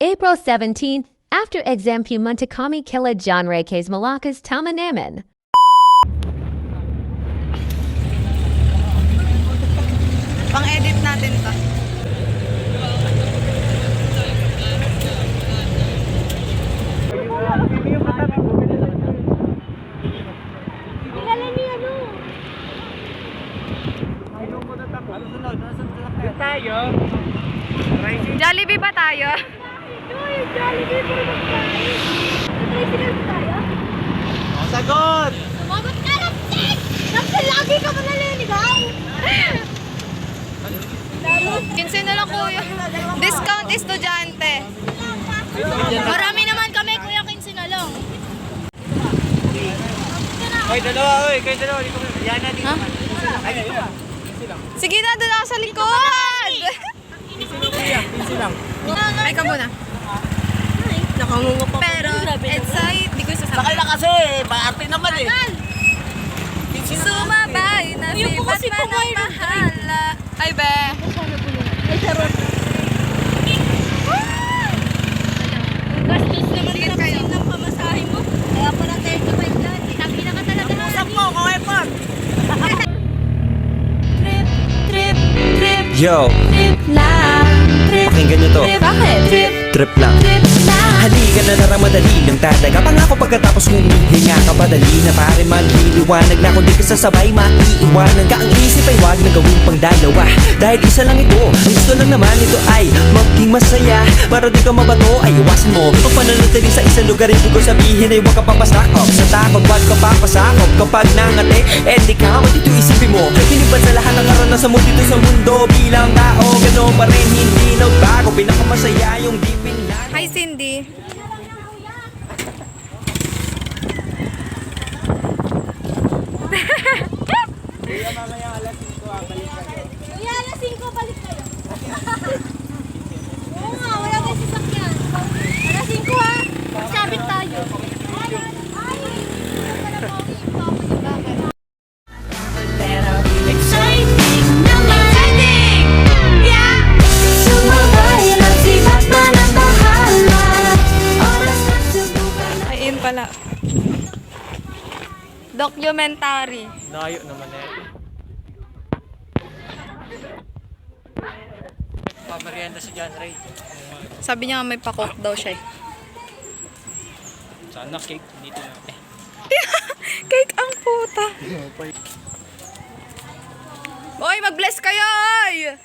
April 17th, after exam pumunta kami kila John Reyes Malakas tama namin. Pang-edit natin to. Jollibee ba tayo? Jollibee po mag-fly. Tricycle ba tayo? Sagot! Sumagot ka lang, sis! Kasi lagi ka pa naliligaw! 15 na lang kuya. Discount estudyante. Marami naman kami, kuya, 15 na lang. Oy, dalawa, oy, kayo dalawa. Dito mo. Yan na, dito. Ay, dito ba? Sige na, doon ako sa likod. 15 lang. Ay ka muna. Nakangungo pa. Pero, excited. Di ko Sakay sasabihin. na kasi, paarte naman eh. Sumabay na si Yung po kasi Batman ang bahala. Ay be. Ay, charot. Gastos naman Sige sa kayo. ng pamasahe mo. Kaya pala 35 lang. Sabi na ka talaga ng Usap mo, kawepon. Yo, pakinggan nyo to. Trip lang. Halika na lang madali ng tataga. Pangako pagkatapos humihinga ka padali na pare magliliwanag na kung di ka sasabay maiiwanan ka. Ang isip ay wag na gawin pang dalawa dahil isa lang ito. Ang gusto lang naman ito ay maging masaya. Para di ka mabato ay iwasan mo pag pananatili sa isang lugar. Ibig ko sabihin ay huwag ka papasakop sa takot, wag ka papasakop. Kapag nangate, di ka matito isipin mo. Hinipan sa lahat ng karanasan mo dito sa mundo. Bilang tao, gano'n pa rin hindi nagbago. Pinakamasaya yung di pinlago. Hi Cindy. Kuya, alas 5, balik kayo. Oo nga, wala tayong sasakyan. Alas 5 ha, magsabit tayo. Exciting naman! Yeah! Sumabay lang si Batman ang bahala. Oras na subukan. Ayun pala. Documentary. Nayo naman eh. Pamerienda si John Ray. Sabi niya may pa-coke daw siya. Sana cake, dito lang. Cake ang puta. Oy, mag-bless kayo, oy!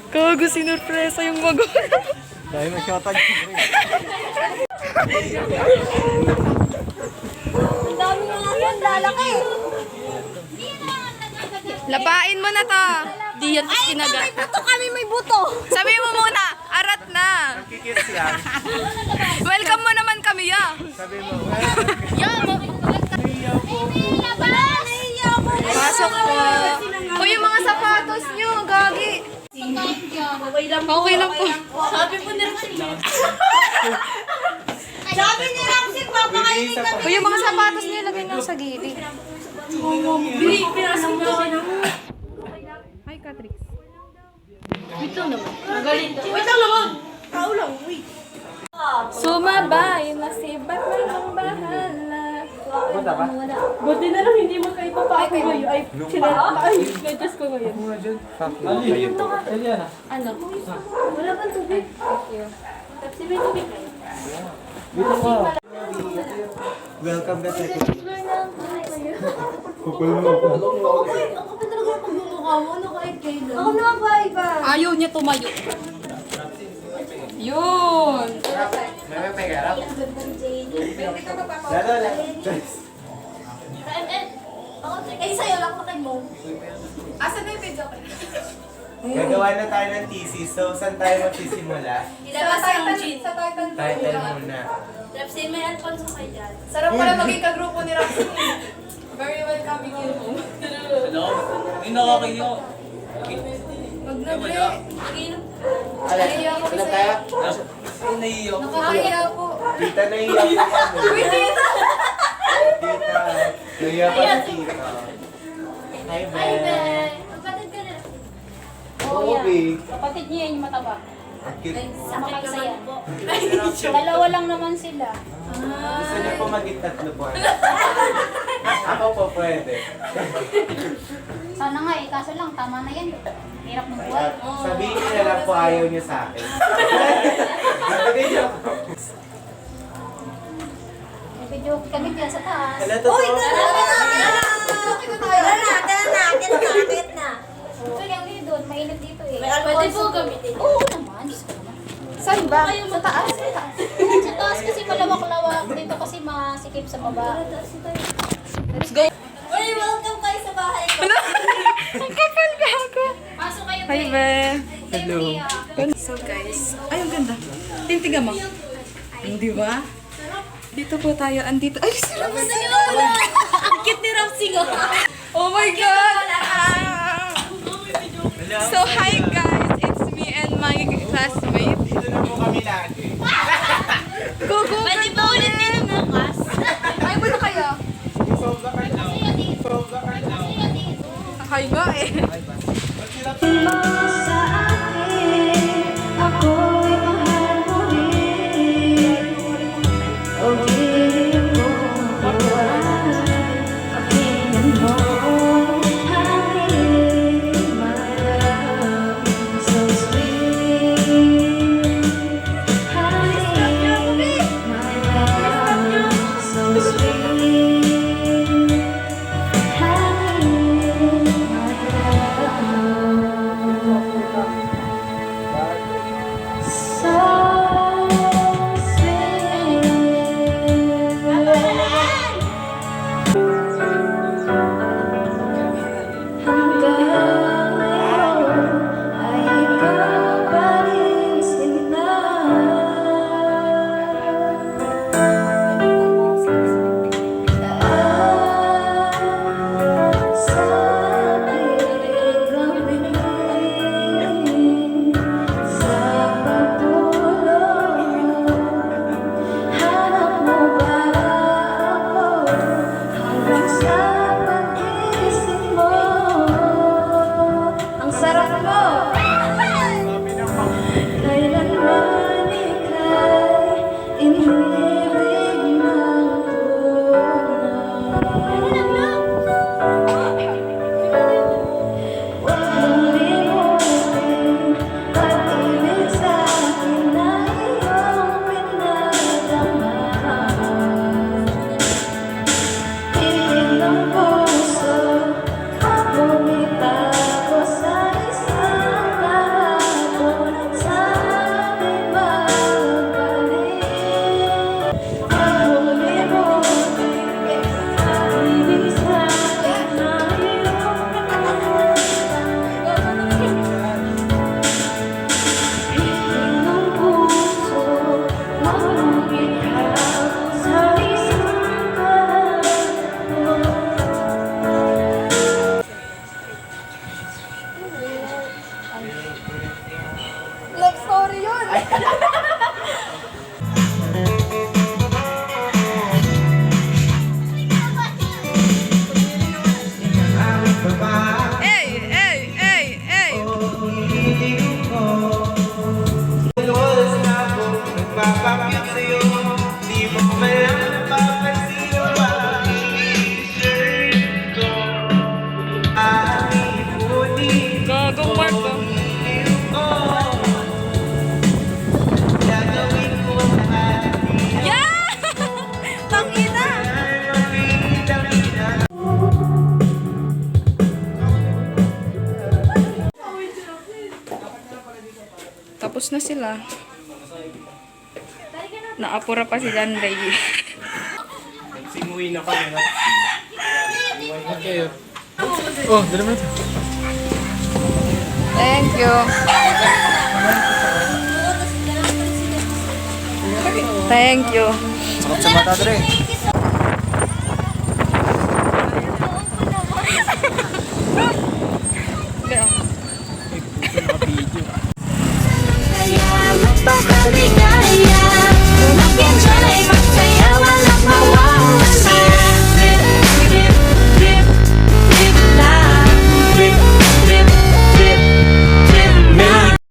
Kago, sinurpresa yung magulang. Dahil mag-shotan. Ang dami nga lang, lalaki. Lapain mo na to. Di yan kasi kinagat. May buto kami, may buto. Sabi mo muna, arat na. Kikis yan. Welcome mo naman kami, ya. Sabi mo, Pasok po. O yung mga sapatos nyo, gagi. Okay lang po. Sabi po ni Roxy. Sabi ni Roxy, papakainin kami. O yung mga sapatos nyo, lagay na sa gilid. Pinasok ko na. Hi, Catrix. Wait lang naman. Tao lang, wait. Sumabay na si Batman ang bahala. punta ba? Buti na lang hindi mo kayo papako ngayon. Ay, sinala. Ay, medyo ko ngayon. Ano? Wala bang tubig? Tapos may tubig kayo. Welcome back. Okay, ako pa talaga yung pagmumukha mo. Ano kahit kailan? Ako na ba, iba? Ayaw niya tumayo. Yun. May pegara? Eh, sa'yo lang makay mo. Asan na yung video? Gagawa na tayo ng thesis. So, saan tayo magsisimula? Ilabas yung chin. Sa title. Title muna. Rapsin, may Alfonso kayo dyan. Sarap pala maging kagrupo ni Roxy. Very welcoming you home. Hindi nakakayo. Wag na, bre. Nahiya ako Wala sa'yo. tayo? Ay, naiiyak. Nakakahiya po. Tita, naiiyak po kami. Uy, tita! Tita, naiiyak pa si tita. Hi, Ben. Ay, Ben. Kapatid ka na. Oo, babe. Kapatid niya yung mataba. Ang cute. Sakit ka sa'yo. Dalawa lang naman sila. Gusto niyo po maging tatlo po. Ako po pwede. Sana nga eh, kaso lang, tama na yan. Hirap ng buhay. Sabihin niyo na lang po ayaw niyo sa akin. Sabihin niyo po. Video kami dyan sa taas. Wala totoo. Ito yung doon, mainit dito eh. Pwede po gamitin. Oo naman, Diyos ko naman. Saan ba? Sa taas? Sa taas kasi malawak-lawak, dito kasi masikip sa baba. Let's go. Uy, welcome kayo sa bahay ko. Ang kapal ka ako. Pasok kayo, Hi, Be. be. Hello. So guys, ay ang ganda. Tintigan mo. Di ba? Dito po tayo, andito. Ay, si Ramsey! Ang cute ni Ramsey ko. Oh my God! So hi guys, it's me and my classmate. Dito na po kami lagi. Go, go, Pwede ba ulit din ang bukas? Ay, muna kayo. Solve ka daw. Solve ka daw. Hi nga eh. Love story yun. Hey, hey, hey, hey. Oras na ako nagpapakit sa'yo. Di mo malang napapansin ang aking shirt ko. Aking huli Gagong Mark ko. ko. Gagawin ko lahat. Yeah! Tangina! Tapos na sila. Naapura pa si Danday. Simuwi na kami na. Thank you. Thank you. Sakap sa mata, Dre. Kaya magpakaligaya, lumagyan